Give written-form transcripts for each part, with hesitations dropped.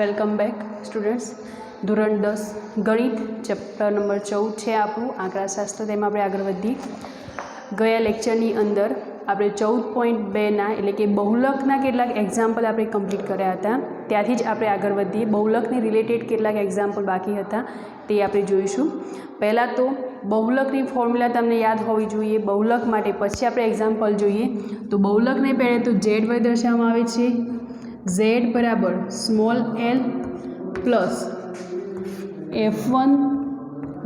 Welcome back students. ધોરણ 10 ગણિત chapter number 14 છે આપણું આંકડાશાસ્ત્ર. તેમાં આપણે આગળ વધીએ. ગયા લેક્ચરની અંદર આપણે 14.2ના એટલે કે બહુલકના કેટલાક એક્ઝામ્પલ આપણે કમ્પ્લીટ કર્યા હતા. ત્યાંથી જ આપણે આગળ વધીએ. બહુલકને રિલેટેડ કેટલાક એક્ઝામ્પલ બાકી હતા તે આપણે જોઈશું. પહેલાં તો બહુલકની ફોર્મ્યુલા તમને યાદ હોવી જોઈએ બહુલક માટે, પછી આપણે એક્ઝામ્પલ જોઈએ. તો બહુલકને પહેલાં તો z વડે દર્શાવવામાં આવે છે. z બરાબર small l plus f1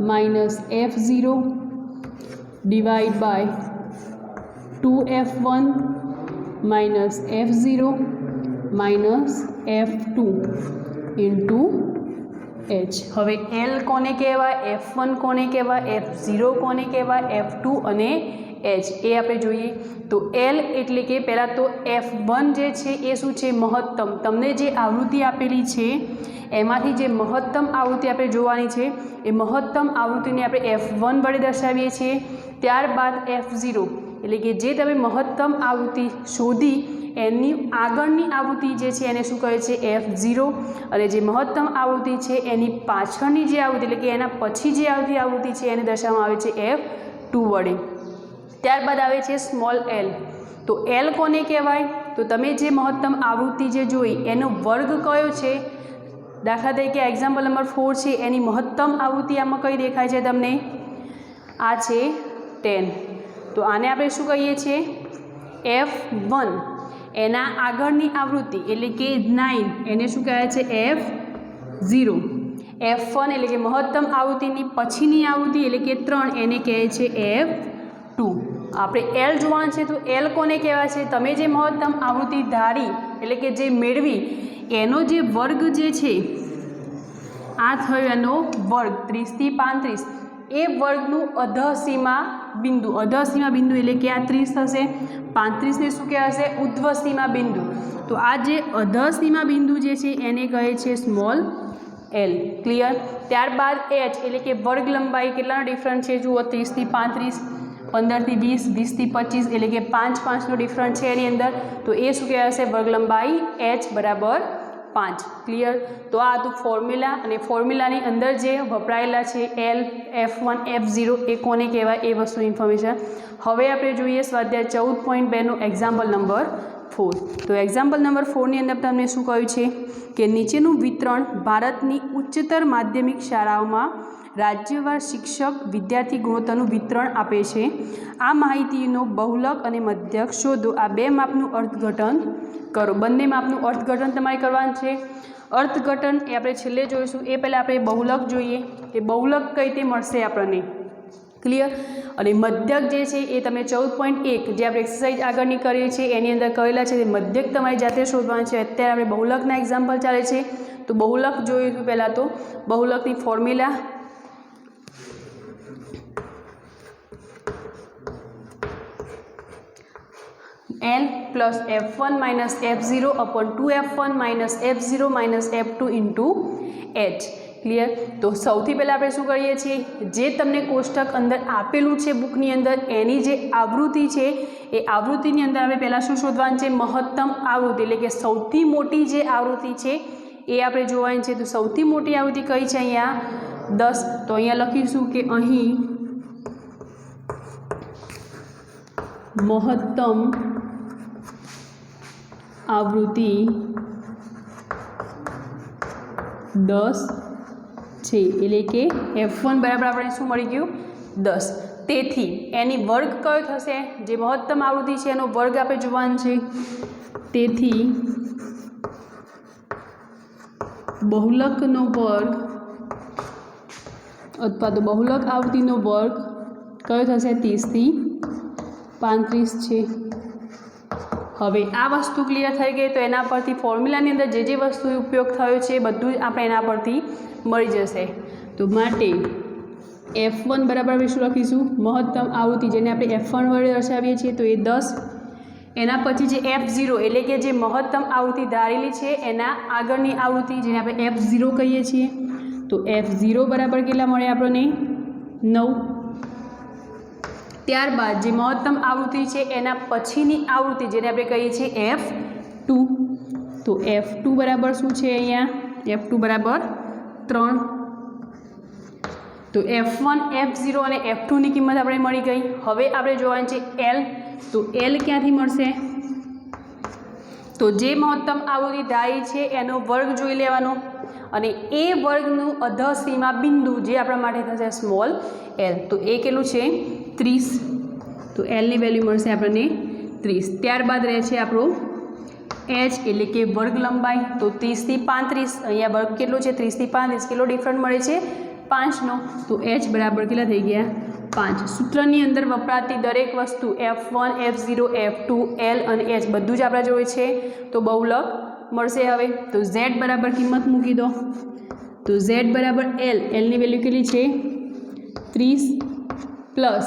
minus f0 divide by 2f1 minus f0 minus f2 into h. હવે l કોને કહેવાય, f1 કોને કહેવાય, f0 કોને કહેવાય, f2 અને h એ આપણે જોઈએ. તો l એટલે કે પહેલાં તો f1 જે છે એ શું છે, મહત્તમ. તમને જે આવૃત્તિ આપેલી છે એમાંથી જે મહત્તમ આવૃત્તિ આપણે જોવાની છે એ મહત્તમ આવૃત્તિને આપણે f1 વડે દર્શાવીએ છીએ. ત્યારબાદ f0 એટલે કે જે તમે મહત્તમ આવૃત્તિ શોધી એની આગળની આવૃત્તિ જે છે એને શું કહે છે, f0. અને જે મહત્તમ આવૃત્તિ છે એની પાછળની જે આવૃત્તિ એટલે કે એના પછી જે આવતી આવૃત્તિ છે એને દર્શાવવામાં આવે છે f2 વડે. ત્યારબાદ આવે છે સ્મોલ l. તો l કોને કહેવાય, તો તમે જે મહત્તમ આવૃત્તિ જે જોઈ એનો વર્ગ કયો છે. દાખલા તરીકે એક્ઝામ્પલ નંબર 4 છે, એની મહત્તમ આવૃત્તિ આમાં કઈ દેખાય છે તમને, આ છે 10. તો આને આપણે શું કહીએ છીએ, f1. એના આગળની આવૃત્તિ એટલે કે 9 એને શું કહેવાય છે, f0. f1 એટલે કે મહત્તમ આવૃત્તિની પછીની આવૃત્તિ એટલે કે 3 એને કહે છે f2. આપણે l જોવાનું છે. તો l કોને કહેવાય છે, તમે જે મહત્તમ આવૃત્તિ ધારી એટલે કે જે મેળવી એનો જે વર્ગ જે છે આ થયો એનો વર્ગ 30 થી 35. એ વર્ગનું અધસીમા બિંદુ, અધસીમા બિંદુ એટલે કે આ 30 થશે. 35ને શું કહેવાશે, ઉધ્વસીમા બિંદુ. તો આ જે અધસીમા બિંદુ જે છે એને કહે છે સ્મોલ l. ક્લિયર. ત્યારબાદ h એટલે કે વર્ગ લંબાઈ કેટલાનો ડિફરન્સ છે જુઓ, 30 થી 35, 15 થી 20, 20 થી 25 એટલે કે 5 નો ડિફરન્સ છે એની અંદર. તો એ શું કહેવાશે, વર્ગ લંબાઈ h બરાબર 5. ક્લિયર. તો આ હતું ફોર્મ્યુલા, અને ફોર્મ્યુલાની અંદર જે વપરાયેલા છે l, f1, f0 એ કોને કહેવાય એ વસ્તુ ઇન્ફોર્મેશન. હવે આપણે જોઈએ સ્વાધ્યાય 14.2નો એક્ઝામ્પલ નંબર 4. તો એક્ઝામ્પલ નંબર 4ની અંદર તમને શું કહ્યું છે કે નીચેનું વિતરણ ભારતની ઉચ્ચતર માધ્યમિક શાળાઓમાં રાજ્યવાર શિક્ષક વિદ્યાર્થી ગુણોત્તરનું વિતરણ આપે છે. આ માહિતીનો બહુલક અને મધ્યક શોધો. આ બે માપનું અર્થઘટન કરો. બંને માપનું અર્થઘટન તમારે કરવાનું છે. અર્થઘટન એ આપણે છેલ્લે જોઈશું. એ પહેલાં આપણે બહુલક જોઈએ કે બહુલક કઈ રીતે મળશે આપણને. ક્લિયર. અને મધ્યક જે છે એ તમે 14.1 જે આપણે એક્સરસાઇઝ આગળની કરીએ છીએ એની અંદર કરેલા છે. મધ્યક તમારી જાતે શોધવાનું છે. અત્યારે આપણે બહુલકના એક્ઝામ્પલ ચાલે છે. તો બહુલક જોઈશું. પહેલાં તો બહુલકની formula l plus f1 minus f0 upon 2f1 minus f0 minus f2 into h. Clear. તો સૌથી પહેલાં આપણે શું કરીએ છીએ, જે તમને કોષ્ટક અંદર આપેલું છે બુકની અંદર એની જે આવૃત્તિ છે એ આવૃત્તિની અંદર આપણે પહેલાં શું શોધવાનું છે, મહત્તમ આવૃત્તિ એટલે કે સૌથી મોટી જે આવૃત્તિ છે એ આપણે જોવાની છે. તો સૌથી મોટી આવૃત્તિ કઈ છે અહીંયા 10. તો અહીંયા લખીશું કે અહીં મહત્તમ આવૃત્તિ 10 છે. એટલે કે f1 બરાબર આપણે શું મળી ગયું 10. તેથી એની વર્ગ કયો થશે, જે મહત્તમ આવૃત્તિ છે એનો વર્ગ આપણે જોવાનું છે. તેથી બહુલકનો વર્ગ અથવા તો બહુલક આવૃત્તિનો વર્ગ કયો થશે, 30 થી 35 છે. હવે આ વસ્તુ ક્લિયર થઈ ગઈ. તો એના પરથી ફોર્મ્યુલાની અંદર જે વસ્તુ ઉપયોગ થયો છે બધું જ આપણે એના પરથી મળી જશે. તો માટે f1 બરાબર આપણે શું લખીશું, મહત્તમ આવૃત્તિ જેને આપણે f1 વડે દર્શાવીએ છીએ તો એ 10. એના પછી જે f0 એટલે કે જે મહત્તમ આવૃત્તિ ધારેલી છે એના આગળની આવૃત્તિ જેને આપણે f0 કહીએ છીએ. તો f0 બરાબર કેટલા મળે આપણને 9. ત્યારબાદ જે મહત્તમ આવૃત્તિ છે એના પછીની આવૃત્તિ જેને આપણે કહીએ છીએ f2. તો f2 બરાબર શું છે અહીંયા F2 બરાબર 3. તો F1 F0 અને F2 ની કિંમત આપણે મળી ગઈ. હવે આપણે જોવાનું છે L. તો L ક્યાંથી મળશે? તો જે મહત્તમ આવૃત્તિ ધારી છે એનો વર્ગ જોઈ લેવાનો અને એ વર્ગનું અધસીમા બિંદુ જે આપણા માટે થશે સ્મોલ l. તો એ કેટલું છે? 30. તો એલની વેલ્યુ મળશે આપણને 30. ત્યારબાદ રહે છે આપણો h એટલે કે વર્ગ લંબાઈ. તો 30 થી 35, અહીંયા વર્ગ કેટલો છે? 30 થી 35, કેટલો ડિફરન્ટ મળે છે? 5નો. તો h બરાબર કેટલા થઈ ગયા? 5. સૂત્રની અંદર વપરાતી દરેક વસ્તુ F1 F0 F2 L અને h બધું જ આપણા જોડે છે. તો બહુલક મળશે. હવે તો z બરાબર કિંમત મૂકી દો. તો z બરાબર l. એલની વેલ્યુ કેટલી છે? 30 પ્લસ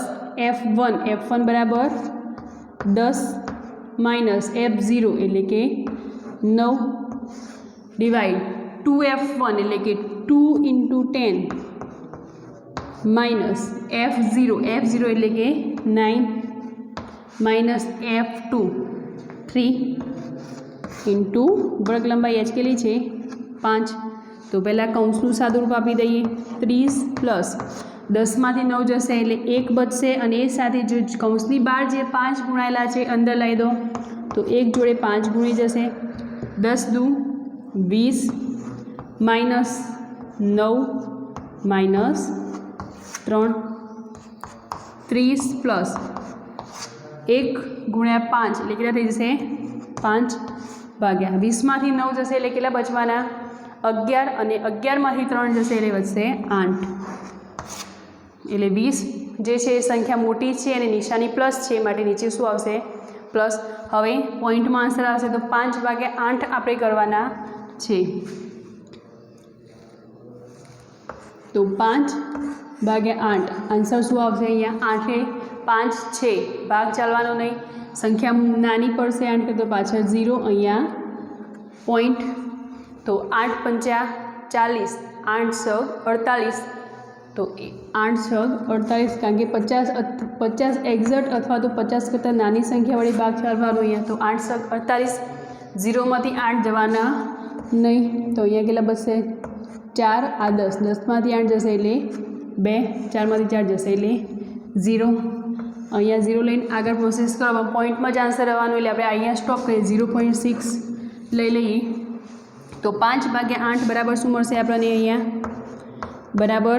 F1 બરાબર 10 માઇનસ F0 એટલે કે 9 ડિવાઈડ 2F1 એટલે કે 2 × 10 માઇનસ F0 એટલે કે 9 માઇનસ F2 3 ઇન્ટુ વર્ગ લંબાઈ h કેટલી છે? 5. તો પહેલાં કૌંસનું સાદુરૂપ આપી દઈએ. 30 પ્લસ 10માંથી 9 જશે એટલે 1 બચશે અને એ સાથે જો કૌંસની બહાર જે 5 ગુણાયેલા છે અંદર લઈ દો તો 1 જોડે 5 ગુણી જશે. 10 દુ 20 માઇનસ 9 માઇનસ 3 30 પ્લસ 1 ગુણ્યા 5 એટલે કેટલા થઈ જશે? 5 ભાગ્યા 20માંથી 9 જશે એટલે કેટલા બચવાના? 11 અને 11માંથી 3 જશે એટલે વધશે 8. એટલે 20 જે છે એ સંખ્યા મોટી છે અને નિશાની પ્લસ છે માટે નીચે શું આવશે? પ્લસ. હવે પોઈન્ટમાં આન્સર આવશે તો 5 ભાગ્યા 8 આપણે કરવાના છે. તો 5 ભાગ્યા 8 આન્સર શું આવશે? અહીંયા 8 5 છે, ભાગ ચાલવાનો નહીં. સંખ્યા નાની પડશે 8 કરતો પાછળ 0, અહીંયા પોઈન્ટ. તો 8 × 5 = 40, 8 × 48. તો 8 × 48 કારણ કે 50 એક્ઝેક્ટ અથવા તો 50 કરતાં નાની સંખ્યા વડે ભાગ ચાલવાનો અહીંયા. તો 8 × 48 0માંથી 8 જવાના નહીં. તો અહીંયા કેટલા બચશે? 4. આ 10 10માંથી 8 જશે એટલે 2, 4માંથી 4 જશે એટલે 0. અહીંયા 0 લઈને આગળ પ્રોસેસ કરવામાં પોઈન્ટમાં જ આન્સર આવવાનું એટલે આપણે અહીંયા સ્ટોપ કરીએ. 0.6 લઈ લઈએ. તો 5 ભાગ્યા 8 બરાબર શું મળશે આપણને? અહીંયા બરાબર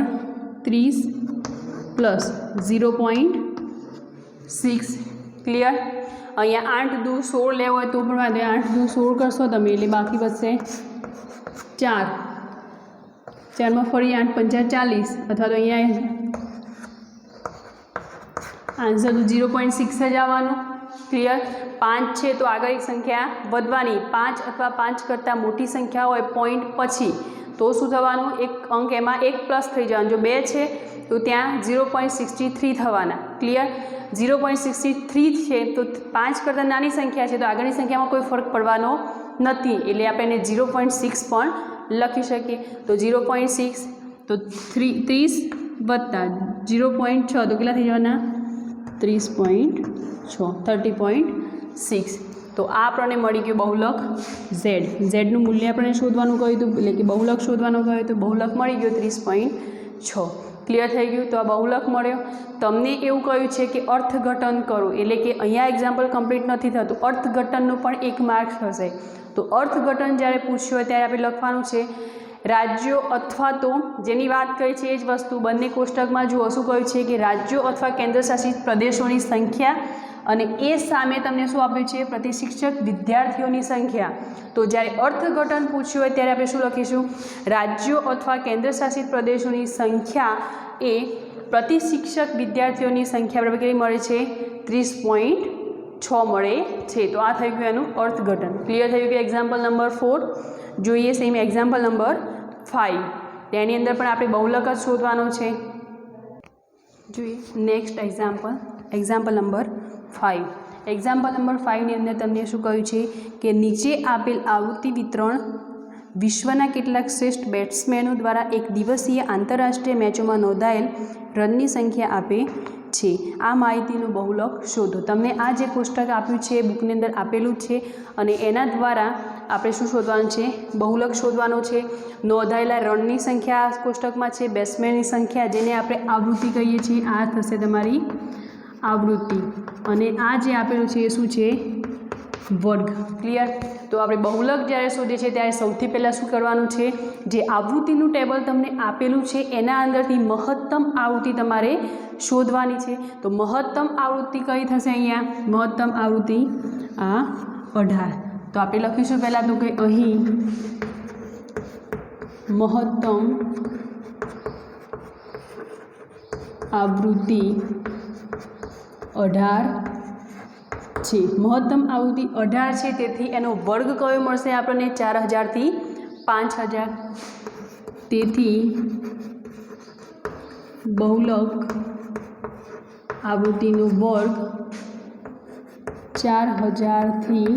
30 પ્લસ 0.6. ક્લિયર? અહીંયા 8 દુ 16 લેવો હોય તો પણ વાંધો 8 દુ 16 કરશો તમે એટલે બાકી બચશે 4. 4માં ફરી 8 × 5 = 40 અથવા તો અહીંયા આન્સર તો 0.6 જ આવવાનું. ક્લિયર? 5 છે તો આગળ એક સંખ્યા વધવાની. 5 અથવા 5 કરતાં મોટી સંખ્યા હોય પોઈન્ટ પછી તો શું થવાનું? એક અંક એમાં 1 પ્લસ થઈ જવાનું. જો 2 છે તો ત્યાં 0.63 થવાના. ક્લિયર? 0.63 છે તો 5 કરતાં નાની સંખ્યા છે તો આગળની સંખ્યામાં કોઈ ફરક પડવાનો નથી એટલે આપણે એને 0.6 પણ લખી શકીએ. તો 0.6 તો 30 વત્તા 0.6 તો કેટલા થઈ જવાના? 30.6 30.6. તો આ આપણને મળી ગયું બહુલક z. ઝેડનું મૂલ્ય આપણને શોધવાનું કહ્યું હતું એટલે કે બહુલક શોધવાનું કહ્યું તો બહુલક મળી ગયો 30.6. ક્લિયર થઈ ગયું? તો આ બહુલક મળ્યો. તમને એવું કહ્યું છે કે અર્થઘટન કરો એટલે કે અહીંયા એક્ઝામ્પલ કમ્પ્લીટ નથી થતું, અર્થઘટનનું પણ 1 માર્ક થશે. તો અર્થઘટન જ્યારે પૂછ્યું હોય ત્યારે આપણે લખવાનું છે રાજ્યો અથવા તો જેની વાત કરી છે એ જ વસ્તુ બંને કોષ્ટકમાં જુઓ શું કહ્યું છે કે રાજ્યો અથવા કેન્દ્રશાસિત પ્રદેશોની સંખ્યા અને એ સામે તમને શું આપ્યું છે? પ્રતિ શિક્ષક વિદ્યાર્થીઓની સંખ્યા. તો જ્યારે અર્થઘટન પૂછ્યું હોય ત્યારે આપણે શું લખીશું? રાજ્યો અથવા કેન્દ્રશાસિત પ્રદેશોની સંખ્યા એ પ્રતિ શિક્ષક વિદ્યાર્થીઓની સંખ્યા બરાબર કેટલી મળે છે? 30.6 મળે છે. તો આ થઈ ગયું એનું અર્થઘટન. ક્લિયર થઈ ગયું? એક્ઝામ્પલ નંબર 4 જોઈએ. સેમ એક્ઝામ્પલ નંબર 5 તેની અંદર પણ આપણે બહુલક જ શોધવાનો છે. જોઈએ next example number 5. Example number 5 ની અંદર તમને શું કહ્યું છે કે નીચે આપેલ આવૃત્તિ વિતરણ વિશ્વના કેટલાક શ્રેષ્ઠ બેટ્સમેનો દ્વારા એક દિવસીય આંતરરાષ્ટ્રીય મેચોમાં નોંધાયેલ રનની સંખ્યા આપે છે. આ માહિતીનું બહુલક શોધો. તમને આ જે કોષ્ટક આપ્યું છે એ બુકની અંદર આપેલું છે અને એના દ્વારા આપણે શું શોધવાનું છે? બહુલક શોધવાનો છે। નોંધાયેલા રનની સંખ્યા આ કોષ્ટકમાં છે, બેટ્સમેનની સંખ્યા જેને આપણે આવૃત્તિ કહીએ છીએ, આ થશે તમારી આવૃત્તિ, અને આ જે આપેલું છે એ શું છે? વર્ગ। ક્લિયર? તો આપણે બહુલક જ્યારે શોધીએ છીએ ત્યારે સૌથી પહેલાં શું કરવાનું છે? જે આવૃત્તિનું ટેબલ તમને આપેલું છે એના અંદરથી મહત્તમ આવૃત્તિ તમારે શોધવાની છે। તો મહત્તમ આવૃત્તિ કઈ થશે અહીંયા? મહત્તમ આવૃત્તિ આ 18। તો આપણે લખીશું પહેલાં તો કે અહીં મહત્તમ આવૃત્તિ 18 છે। મહત્તમ આવૃત્તિ 18 છે, તેથી એનો વર્ગ કયો મળશે આપણને? 4000 થી 5000। તેથી બહુલક આવૃત્તિનો વર્ગ 4000 થી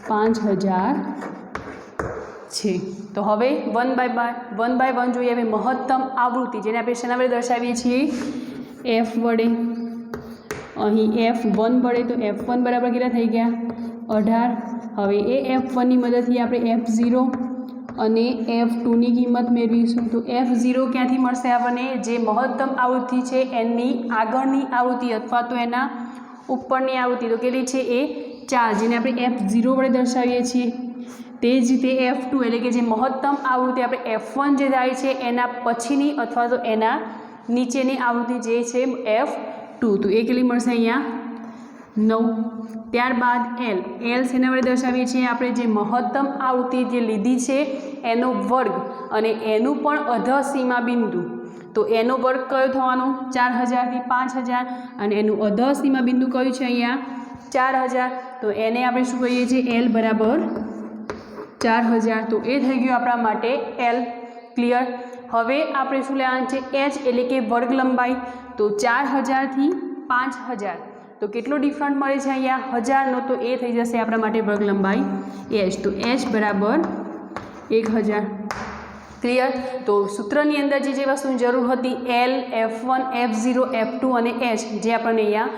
5000 છે। તો હવે 1 બાય 1 જોઈએ। હવે મહત્તમ આવૃત્તિ જેને આપણે શેના વડે દર્શાવીએ છીએ? એફ વડે। અહીં F1 વડે, તો F1 બરાબર કેટલા થઈ ગયા? 18। હવે એ F1ની મદદથી આપણે F0 અને F2ની કિંમત મેળવીશું। તો F0 ક્યાંથી મળશે આપણને? જે મહત્તમ આવૃત્તિ છે એની આગળની આવૃત્તિ અથવા તો એના ઉપરની આવૃત્તિ, તો કેટલી છે? એ 4, જેને આપણે F0 વડે દર્શાવીએ છીએ। તે જ રીતે F2 એટલે કે જે મહત્તમ આવૃત્તિ આપણે F1 જે થાય છે એના પછીની અથવા તો એના નીચેની આવૃત્તિ જે છે F2, તો એ કેટલી મળશે અહીંયા? 9। ત્યારબાદ L શેના વડે દર્શાવીએ છીએ? આપણે જે મહત્તમ આવૃત્તિ જે લીધી છે એનો વર્ગ અને એનું પણ અધસીમા બિંદુ, તો એનો વર્ગ કયો થવાનો? 4000 થી 5000, અને એનું અધસીમા બિંદુ કયું છે અહીંયા? 4000। તો એને આપણે શું કહીએ છીએ? L બરાબર 4000। તો એ થઈ ગયું આપણા માટે L। ક્લિયર? હવે આપણે શું લેવાનું છે? H એટલે કે વર્ગ લંબાઈ। તો 4000 થી 5000, તો કેટલો ડિફરન્ટ મળે છે અહીંયા? 1000નો, તો એ થઈ જશે આપણા માટે વર્ગ લંબાઈ H। તો H બરાબર 1000। ક્લિયર? તો સૂત્રની અંદર જે વસ્તુની જરૂર હતી L, F1, F0, F2 અને H જે આપણને અહીંયા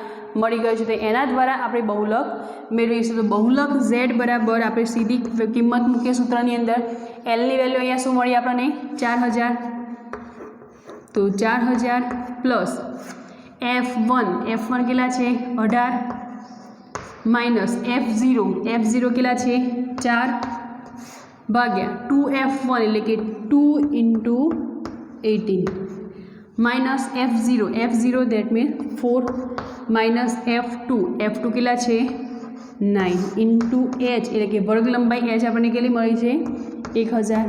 મળી ગયું છે, તો એના દ્વારા આપણે બહુલક મેળવીશું। તો બહુલક Z બરાબર આપણે સીધી કિંમત મૂકીએ સૂત્રની અંદર। Lની વેલ્યુ અહીંયા શું મળી આપણને? 4000। તો 4000 પ્લસ F1 કેટલા છે? 18 માઇનસ F0 કેટલા છે? 4 ભાગ્યા 2F1 એટલે કે 2 into 18 minus F0 that means 4 minus F2 કેટલા છે? 9 ઇન્ટુ H એટલે કે વર્ગ લંબાઈ H આપણને કેટલી મળી છે? 1000।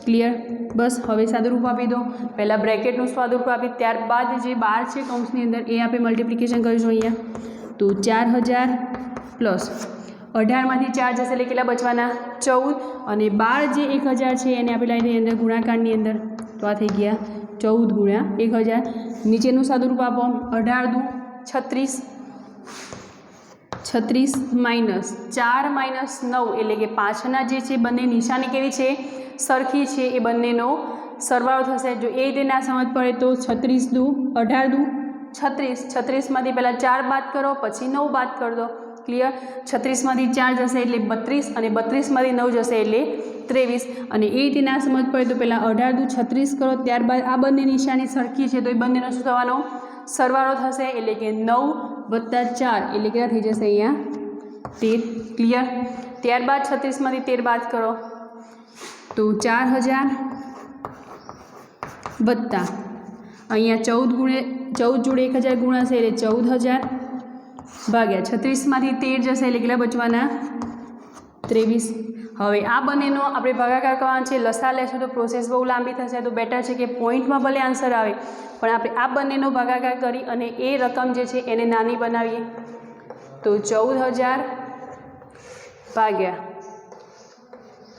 ક્લિયર? બસ હવે સાદુરૂપ આપી દો। પહેલાં બ્રેકેટનું સાદુરૂપ આપી, ત્યારબાદ જે 12 છે કૌંસની અંદર એ આપણે મલ્ટિપ્લિકેશન કરીશું અહીંયા। તો 4000 પ્લસ 18માંથી 4 જશે એટલે કેટલા બચવાના? 14, અને 12 જે 1000 છે એને આપણે લાવીએ અંદર ગુણાકારની અંદર, તો આ થઈ ગયા 14 ગુણ્યા 1000। નીચેનું સાદુરૂપ આપો। 18 દુ 36 માઇનસ 4 માઇનસ 9 એટલે કે પાછળના જે છે બંને નિશાની કેવી છે? સરખી છે। એ બંનેનો સરવાળો થશે। જો એ રીતે ના સમજ પડે તો 18 દુ 36માંથી પહેલાં 4 બાદ કરો, પછી 9 બાદ કરી દો। ક્લિયર? 36માંથી 4 જશે એટલે 32, અને 32માંથી 9 જશે એટલે 23, અને એ રીતે ના સમજ પડે તો પહેલાં 18 દુ 36 કરો, ત્યારબાદ આ બંને નિશાની સરખી છે તો એ બંનેનો શું થવાનો? સરવાળો થશે, એટલે કે 9 વત્તા 4 એટલે કેટલા થઈ જશે અહીંયા? 13। ક્લિયર? ત્યારબાદ 36માંથી 13 બાદ કરો, તો 4000 વત્તા અહીંયા 14 જોડે 1000 ગુણાશે એટલે 14000 ભાગ્યા 36માંથી 13 જશે એટલે કેટલા બચવાના? 23। હવે આ બંનેનો આપણે ભાગાકાર કરવાનો છે। લસા લેશું તો પ્રોસેસ બહુ લાંબી થશે, તો બેટર છે કે પોઈન્ટમાં ભલે આન્સર આવે પણ આપણે આ બંનેનો ભાગાકાર કરી અને એ રકમ જે છે એને નાની બનાવીએ। તો 14000 ભાગ્યા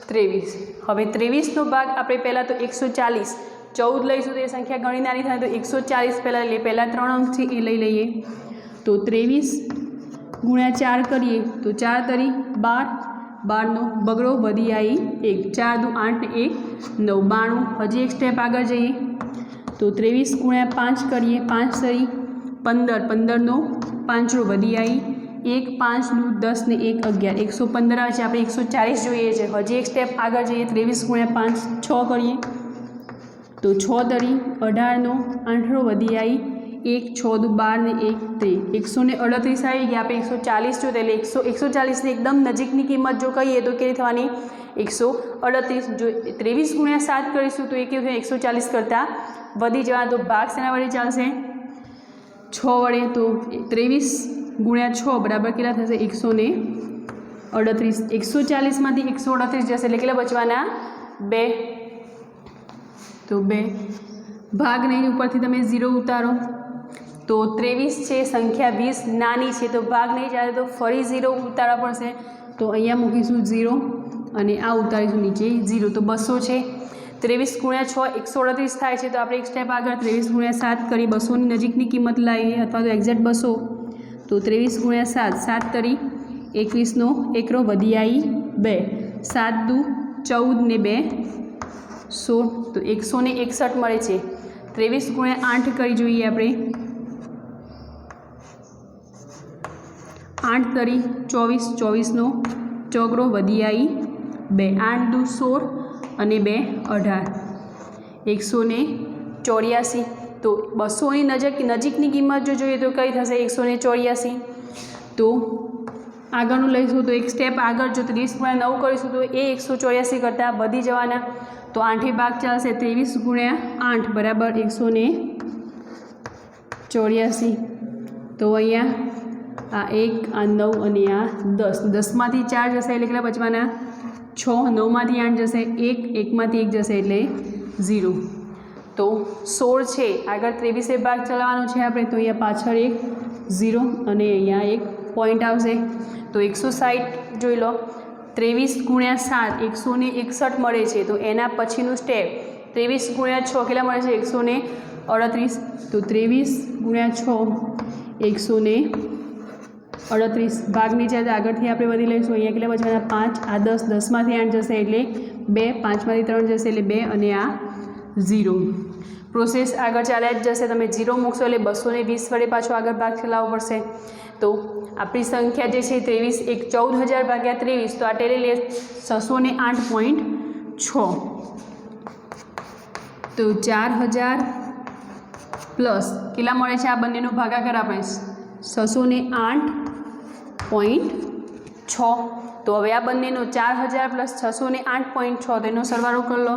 23। હવે 23નો ભાગ આપણે પહેલાં તો 140, 14 લઈશું તો એ સંખ્યા ઘણી નાની થાય, તો 140 પહેલાં 3 અંક છે એ લઈ લઈએ। તો 23 ગુણ્યા 4 કરીએ તો 4 તરી 12, 12નો બગડો વધી આવી 1, 4 દુ 8 ને 1 9, 92। હજી એક સ્ટેપ આગળ જઈએ તો 23 ગુણ્યા 5 કરીએ, 5 તરી 15, 15નો 5 વધી આવી 1 5 નું 10 ને 1 11 115 આવે છે। આપણે 140 જોઈએ છે। હજી એક સ્ટેપ આગળ જઈએ। 23 × 5 6 કરીએ તો 6 તરી 18 નો 8 વધી આવી 1 6 દુ 12 ને 1 13 138 આવી ગયા। આપણે 140 જોતે એટલે 140 ની એકદમ નજીકની કિંમત જો કહીએ તો કેટલી થવાની 138। જો 23 × 7 કરીશું તો એ કેવું થાય 140 કરતાં વધી જવા। તો ભાગ શેના વડે ચાલશે 6 વડે। તો 23 × 6 બરાબર કેટલા થશે 138। 140 માંથી 138 જશે એટલે કેટલા બચવાના 2। તો 2 ભાગ નહીં ઉપરથી તમે 0 ઉતારો તો 23 છે સંખ્યા 20 નાની છે તો ભાગ નહીં ચાલે તો ફરી 0 ઉતારવા પડશે। તો અહીંયા મૂકીશું 0 અને આ ઉતારીશું નીચે 0 તો 200 છે। 23 × 6 138 થાય છે। તો આપણે એક સ્ટેપ આગળ 23 × 7 કરી 200 ની નજીકની કિંમત લાવીએ અથવા તો એક્ઝેક્ટ 200 તો 23 × 7 7 તરી 21 નો 1 વધી આવી 2 7 દુ 14 ને 2 16 તો 161 મળે છે। 23 × 8 કરી જોઈએ આપણે 8 તરી 24 24 નો 4 વધી આવી 2 8 દુ 16 અને 2 18 184। તો 200 ની નજીકની કિંમત જો જોઈએ તો કઈ થશે 184। તો આગળનું લઈશું તો એક સ્ટેપ આગળ જો 30 × 9 કરીશું તો એ 184 કરતાં વધી જવાના। તો 8 ભાગ ચાલશે 23 × 8 બરાબર 184। તો અહીંયા આ 1 આ 9 અને આ 10 10 માંથી 4 જશે એટલે કેટલા બચવાના 6 9 માંથી 8 જશે 1 1 માંથી 1 જશે એટલે 0। તો 16 છે આગળ 23 ભાગ ચલાવવાનો છે આપણે તો અહીંયા પાછળ એક 0 અને અહીંયા એક પોઈન્ટ આવશે। તો 160 જોઈ લો 23 × 7 161 મળે છે। તો એના પછીનું સ્ટેપ 23 × 6 કેટલા મળે છે 138। તો 23 × 6 138 ભાગ નીચે આગળથી આપણે વધી લઈશું અહીંયા કેટલા બચવાના 5 આ 10 10 માંથી 8 જશે એટલે 2 5 માંથી 3 જશે એટલે 2 અને આ 0। પ્રોસેસ આગળ ચાલ્યા જ જશે। તમે 0 મૂકશો એટલે 220 વડે પાછો આગળ ભાગ ચલાવવો પડશે। તો આપણી સંખ્યા જે છે 23 1 14000 ભાગ્યા 23 તો આ ટેલી લે 608.6 તો 4000 પ્લસ કેટલા મળે છે આ બંનેનો ભાગાકાર આપણે 608.6। તો હવે આ બંનેનો 4000 પ્લસ 608.6 તેનો સરવાળો કરી લો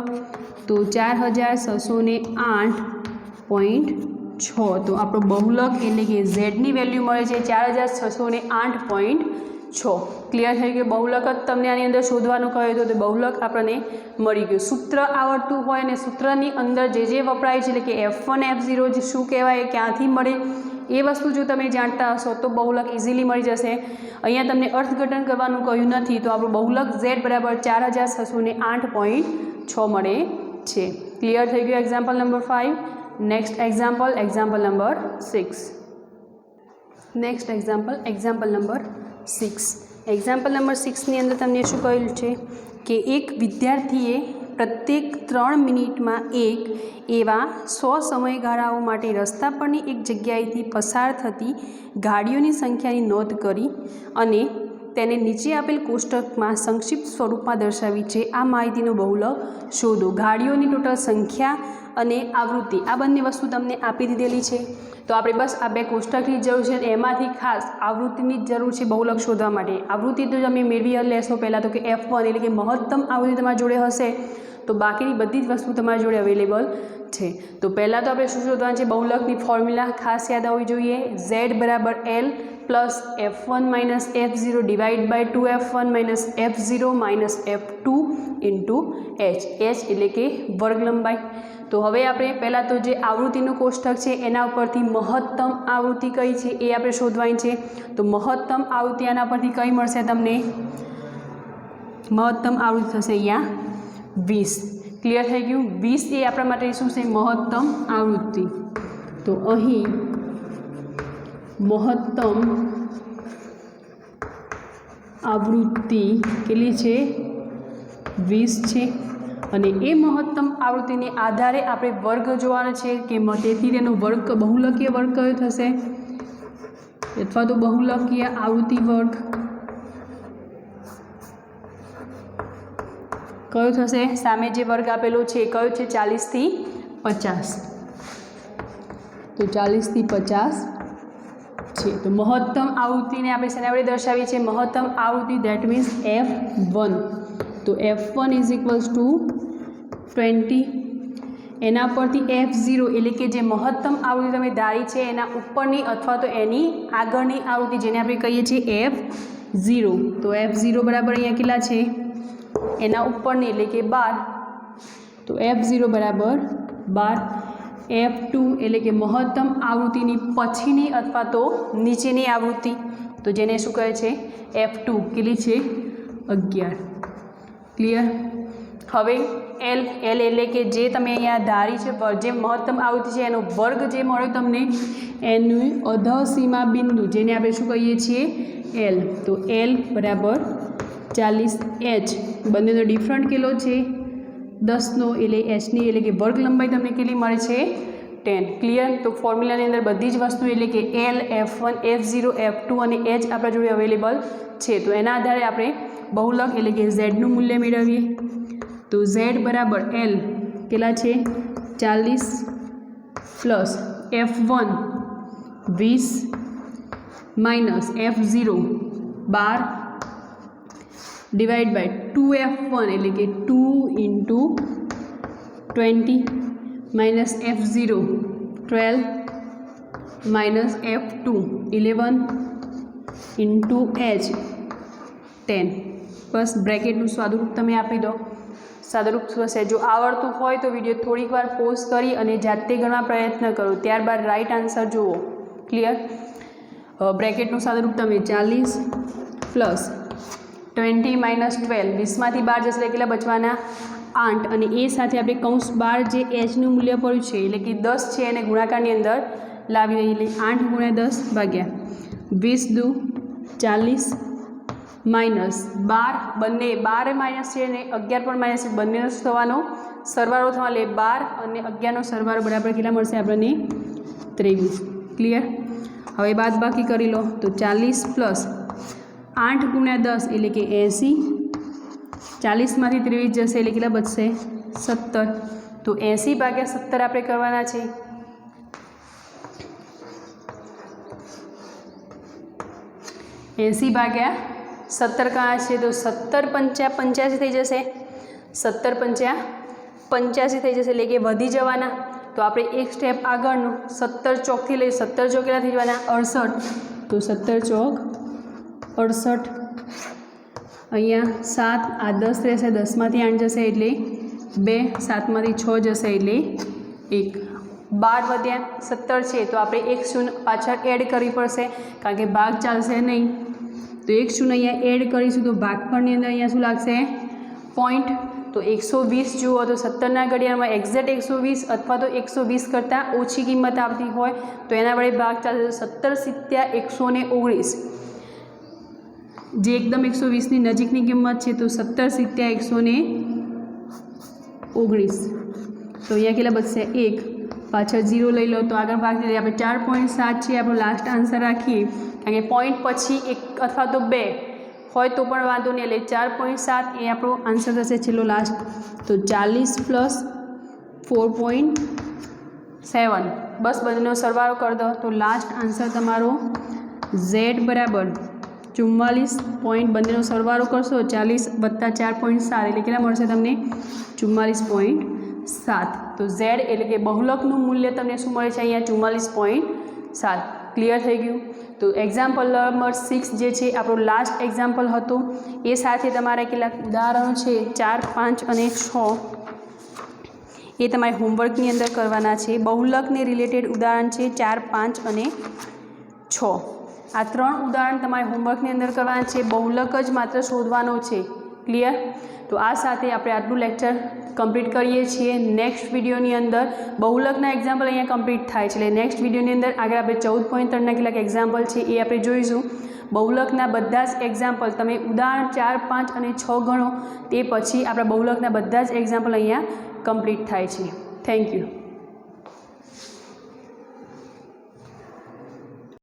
તો 4608.6 તો આપણો બહુલક એટલે કે ઝેડની વેલ્યુ મળે છે 4608.6। ક્લિયર થઈ ગયું। બહુલક જ તમને આની અંદર શોધવાનું કહ્યું હતું તો બહુલક આપણને મળી ગયું। સૂત્ર આવડતું હોય ને સૂત્રની અંદર જે વપરાય છે એટલે કે F1 F0 જે શું કહેવાય ક્યાંથી મળે એ વસ્તુ જો તમે જાણતા હશો તો બહુલક ઇઝીલી મળી જશે। અહીંયા તમને અર્થઘટન કરવાનું કહ્યું નથી તો આપણું બહુલક Z બરાબર 4608.6 મળે છે। ક્લિયર થઈ ગયું example number 5। Next example number 6। Next example number 6। Example number 6ની અંદર તમને શું કહ્યું છે કે એક વિદ્યાર્થીએ પ્રત્યેક 3 મિનિટમાં એક એવા 100 સમયગાળાઓ માટે રસ્તા પરની એક જગ્યાએથી પસાર થતી ગાડીઓની સંખ્યાની નોંધ કરી અને તેને નીચે આપેલ કોષ્ટકમાં સંક્ષિપ્ત સ્વરૂપમાં દર્શાવી છે। આ માહિતીનો બહુલક શોધો। ગાડીઓની ટોટલ સંખ્યા અને આવૃત્તિ આ બંને વસ્તુ તમને આપી દીધેલી છે। તો આપણે બસ આ બે કોષ્ટકની જરૂર છે એમાંથી ખાસ આવૃત્તિની જ જરૂર છે બહુલક શોધવા માટે। આવૃત્તિ તો તમે મેળવી લેશો પહેલાં તો કે F1 એટલે કે મહત્તમ આવૃત્તિ તમારી જોડે હશે તો બાકીની બધી જ વસ્તુ તમારી જોડે અવેલેબલ છે। તો પહેલાં તો આપણે શું શોધવાનું છે બહુલકની ફોર્મ્યુલા ખાસ યાદ આવવી જોઈએ। Z બરાબર L plus F1 minus F0 divide by 2F1 minus F0 minus F2 into H એટલે કે વર્ગ લંબાઈ। તો હવે આપણે પહેલાં તો જે આવૃત્તિનું કોષ્ટક છે એના ઉપરથી મહત્તમ આવૃત્તિ કઈ છે એ આપણે શોધવાની છે। તો મહત્તમ આવૃત્તિ આના પરથી કઈ મળશે તમને મહત્તમ આવૃત્તિ થશે અહીંયા 20। ક્લિયર થઈ ગયું। 20 એ આપણા માટે શું છે મહત્તમ આવૃત્તિ। તો અહીં મહત્તમ આવૃત્તિ કેટલી છે 20 છે અને એ મહત્તમ આવૃત્તિને આધારે આપણે વર્ગ જોવાનો છે કે તેથી તેનો વર્ગ બહુલકીય વર્ગ કયો થશે अथवा तो बहुलकीय आवृत्ति वर्ग कयो थशे सामे जे वर्ग आपेलो छे कयो छे 40 થી 50 तो 40 થી 50 છે तो महत्तम आवृत्ति ने આપણે શેના વડે દર્શાવી છે महत्तम आवृत्ति दैट मीन्स F1 तो F1 इज इक्वल्स टू 20 एना परथी F0 એટલે કે જે મહત્તમ આવૃત્તિ તમે ધારી છે એના ઉપરની અથવા તો એની આગળની આવૃત્તિ જેને આપણે કહીએ છીએ F0 તો F0 બરાબર અહીંયા કેટલા છે એના ઉપરની એટલે કે 12 તો F0 બરાબર 12 F2 એટલે કે મહત્તમ આવૃત્તિની પછીની અથવા તો નીચેની આવૃત્તિ તો જેને શું કહે છે F2 કેટલી છે 11 ક્લિયર। હવે L એટલે કે જે તમે અહીંયા ધારી છે જે મહત્તમ આવૃત્તિ છે એનો વર્ગ જે મળ્યો તમને એનું અધસીમા બિંદુ જેને આપણે શું કહીએ છીએ L તો L બરાબર 40H બંનેનો ડિફરન્ટ કેટલો છે 10નો એટલે Hની એટલે કે વર્ગ લંબાઈ તમને કેટલી મળે છે 10 ક્લિયર। તો ફોર્મ્યુલાની અંદર બધી જ વસ્તુ એટલે કે L F1 F0 F2 અને H આપણા જોડે અવેલેબલ છે તો એના આધારે આપણે બહુલક એટલે કે ઝેડનું મૂલ્ય મેળવીએ તો Z બરાબર L કેટલા છે 40 plus F1 20 minus F0 12 divide by 2F1 એટલે કે 2 into 20 minus F0 12 minus F2 11 into H 10 बस ब्रेकेटનું સાદુરૂપ તમે આપી દો સાદુરૂપ થશે જો આવડતું હોય તો વિડીયો થોડીક વાર પોઝ કરી અને જાતે ગણવા પ્રયત્ન કરો ત્યારબાદ રાઈટ આન્સર જુઓ ક્લિયર। બ્રેકેટનું સાદુરૂપ તમે 40 પ્લસ 20 माइनस 12 20માંથી 12 જશે એટલે બચવાના 8 અને એ સાથે આપણે કૌંસ 12 જે Hનું મૂલ્ય પડ્યું છે એટલે કે 10 છે એને ગુણાકારની અંદર લાવી દઈએ એટલે 8 × 10 ભાગ્યા 20 દુ 40 માઇનસ 12 બંને 12 માઇનસ છે અને 11 પણ માઇનસ છે બંનેનો થવાનો સરવાળો થવા એટલે 12 અને 11નો સરવાળો બરાબર કેટલા મળશે આપણને 23 ક્લિયર। હવે બાદ બાકી કરી લો તો 40 પ્લસ 8 × 10 એટલે કે 80 40માંથી 23 જશે એટલે કેટલા બચશે 17 તો 80 ભાગ્યા 17 આપણે કરવાના છે 80 ભાગ્યા 17 કયા છે તો 17 × 5 = 85 થઈ જશે 17 × 5 = 85 થઈ જશે એટલે કે વધી જવાના તો આપણે એક સ્ટેપ આગળનું 17 ચોકથી લઈ 17 ચોક કેટલા થઈ જવાના 68 તો 17 ચોક 68 અહીંયા 7 આ 10 રહેશે 10માંથી 8 જશે એટલે 2 7માંથી 6 જશે એટલે 1 12 વધ્યા 17 છે તો આપણે એક શૂન્ય પાછળ એડ કરવી પડશે કારણ કે ભાગ ચાલશે નહીં તો એક શૂન્ય અહીંયા એડ કરીશું તો ભાગફળની અંદર અહીંયા શું લાગશે પોઈન્ટ તો 120 જુઓ તો 17ના ઘડિયાળમાં એક્ઝેક્ટ 120 અથવા તો 120 કરતાં ઓછી કિંમત આવતી હોય તો એના વડે ભાગ ચાલશે 17 × 119 જે એકદમ 120ની નજીકની કિંમત છે તો 17 × 119 તો અહીંયા કેટલા બચશે 1 પાછળ 0 લઈ લો તો આગળ ભાગ લઈએ આપણે 4.7 છે આપણો લાસ્ટ આન્સર રાખીએ કારણ કે પોઈન્ટ પછી 1 અથવા તો 2 હોય તો પણ વાંધો નહીં એટલે 4.7 એ આપણો આન્સર થશે છેલ્લો લાસ્ટ તો 40 પ્લસ 4.7 બસ બંનેનો સરવાળો કરી દો તો લાસ્ટ આન્સર તમારો Z બરાબર 44 પોઈન્ટ બંનેનો સરવાળો કરશો 40 + 4.7 એટલે કેટલા મળશે તમને 44.7 તો Z એટલે કે બહુલકનું મૂલ્ય તમને શું મળે છે અહીંયા 44.7 ક્લિયર થઈ ગયું। તો એક્ઝામ્પલ નંબર 6 જે છે આપણો લાસ્ટ એક્ઝામ્પલ હતો એ સાથે તમારા કેટલાક ઉદાહરણો છે 4 5 અને 6 એ તમારે હોમવર્કની અંદર કરવાના છે બહુલકને રિલેટેડ ઉદાહરણ છે 4 5 અને 6 આ 3 ઉદાહરણ તમારે હોમવર્કની અંદર કરવાના છે બહુલક જ માત્ર શોધવાનો છે ક્લિયર। તો આ સાથે આપણે આટલું લેક્ચર કમ્પ્લીટ કરીએ છીએ નેક્સ્ટ વિડીયોની અંદર બહુલકના એક્ઝામ્પલ અહીંયા કમ્પ્લીટ થાય છે એટલે નેક્સ્ટ વિડીયોની અંદર આગળ આપણે 14.3ના કેટલાક એક્ઝામ્પલ છે એ આપણે જોઈશું બહુલકના બધા જ એક્ઝામ્પલ તમે ઉદાહરણ 4 5 અને 6 ગણો તે પછી આપણા બહુલકના બધા જ એક્ઝામ્પલ અહીંયા કમ્પ્લીટ થાય છે। Thank you.